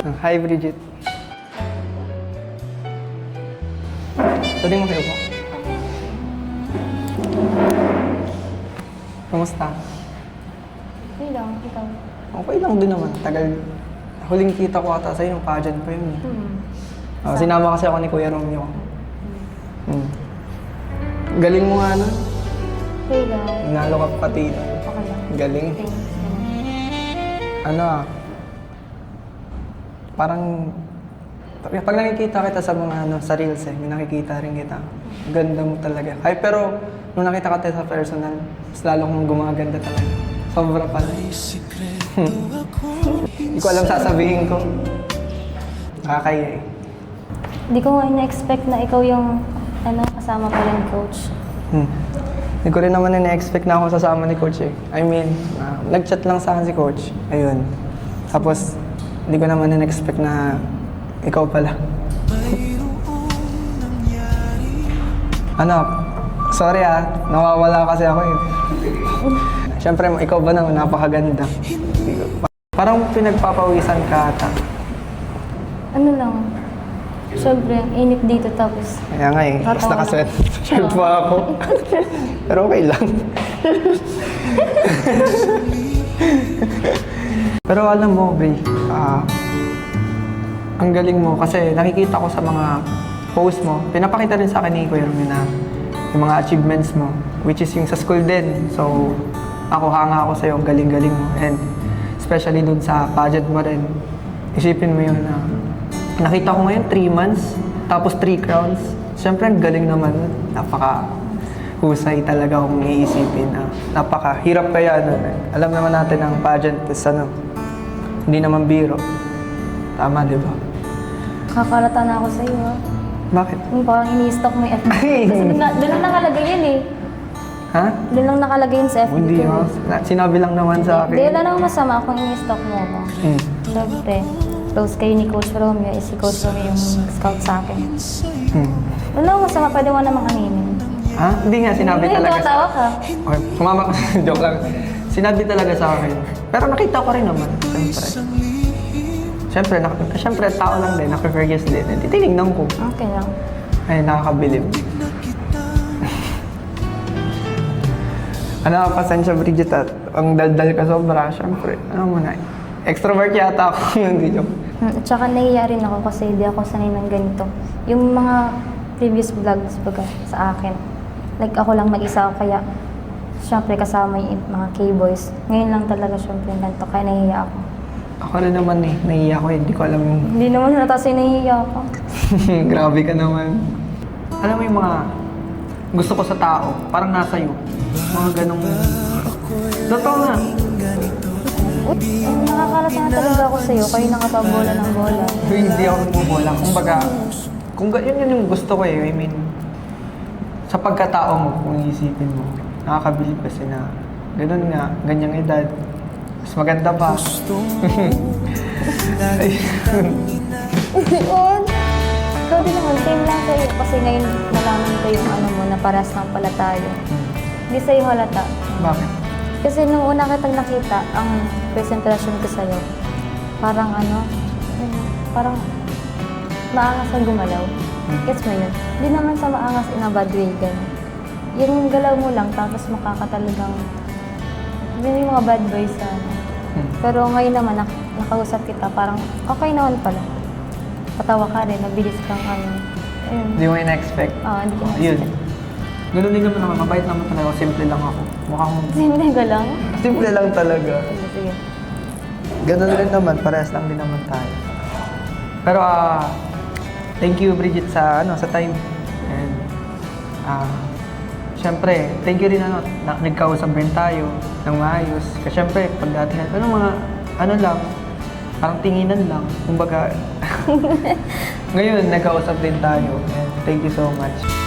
Hi, Bridget. Pwede mo kayo po? Kamusta? Okay lang, ikaw. Okay lang din naman. Tagal. Huling kita ko ata sa'yo, yung pageant pa yun. Sinama kasi ako ni Kuya Romeo. Galing mo nga nun. Okay lang. Nanalo ka pati. Okay lang. Galing. Thanks. Parang pag nakikita kita sa mga sa reels may nakikita rin kita. Ganda mo talaga. Ay, pero nung nakita ka tayo sa personal, mas lalo kong gumaganda talaga. Sobra pala. Hindi ko alam sasabihin ko. Nakakaya eh. Hindi ko nga na-expect na ikaw yung kasama pa rin coach. Hindi ko rin naman na-expect na ako sasama ni Coach eh. I mean, nag-chat lang sa akin si Coach. Ayun. Tapos, hindi ko naman na-expect na ikaw pala. Sorry nawawala kasi ako eh. Siyempre, ikaw ba naman, napakaganda. Parang pinagpapawisan ka ata. Ano lang, siyempre, ang init dito tapos. Kaya nga eh, tapos Tatawa nakasweat. lang. Shirt pa ako. Pero okay lang. Pero alam mo, Bri, ang galing mo kasi nakikita ko sa mga post mo, pinapakita rin sa akin ni Kuya Romeo na yung mga achievements mo, which is yung sa school din. So, ako hanga ako sa'yo, galing-galing mo. And especially dun sa pageant mo rin, isipin mo yun na nakita ko ngayon 3 months, tapos 3 crowns. Siyempre, ang galing naman. Napaka-husay talaga kung iisipin. Napaka-hirap kaya. Alam naman natin ang pageant is hindi naman biro. Tama, di ba? Kakalata na ako sa'yo Bakit? Yung parang ini-stock mo yung FB. Ay! Kasi doon lang nakalagay yun eh. Ha? Doon lang nakalagay yun sa FB Hindi ko. Sinabi lang naman sa akin. Hindi, wala namang masama kung ini-stock mo ako. Siyempre, close kayo ni Coach Romeo, si Coach Romeo yung scout sa akin. Wala namang masama, pwede mo namang aminin. Ha? Hindi nga, sinabi Hindi, talaga tumatawa ka. Okay, sumama ka. Joke lang. Sinabi talaga sa akin. Pero nakita ko rin naman, siyempre, tao lang din, naka-curious din. Titinignan ko. Okay lang. Ay, nakakabilib. Pasensya, Bridget, at ang daldal ka sobra, siyempre, extrovert yata ako, hindi joke. At saka nahiya rin ako kasi hindi ako sanay ng ganito. Yung mga previous vlogs baga sa akin, like ako lang mag-isa ako kaya syempre kasama yung mga K-boys. Ngayon lang talaga syempre ganito kaya nahiya ako. Ako rin naman eh, nahiya ko eh, hindi ko alam yung... Hindi naman natas yung nahiya ako. Grabe ka naman. Alam mo yung mga gusto ko sa tao, parang nasa iyo. Mga ganong... Totoo nga. Nakakalata na talaga ako sa'yo, kayo nakapabola ng bola. Hindi ako nagbobola. Kumbaga, yun yung gusto ko eh. I mean, sa pagkatao mo, kung iisipin mo, nakakabilib kasi na ganun nga, ganyang edad. Mas maganda pa. Ikaw din naman, same lang sa'yo. Kasi ngayon nalaman ko yung na paras lang pala tayo. Hindi sa'yo halata. Bakit? Kasi nung una kitang nakita, ang presentasyon ko sa'yo, parang parang maangas ang gumalaw. Gets mo yun? Hindi naman sa maangas in a bad way, ganun. Yung galaw mo lang, tapos makakatalagang, yun yung mga bad boys sa Pero ngayon naman, nakausap kita, parang okay naman pala. Patawa ka rin, nabilis kang ayun. Hindi mo in-expect. Hindi ko Yun. na-expect. Ganun din naman ako, mabait naman talaga ako, simple lang ako. Mukhang... Simple ka lang? Simple lang talaga. Sige. Ganun rin naman, parehas lang din naman tayo. Pero thank you Bridget sa time. And syempre, thank you rin na nagkausap rin tayo ng maayos. Kasi syempre, pag dati lang, parang tinginan lang. Kumbaga, ngayon nagkausap din tayo. And thank you so much.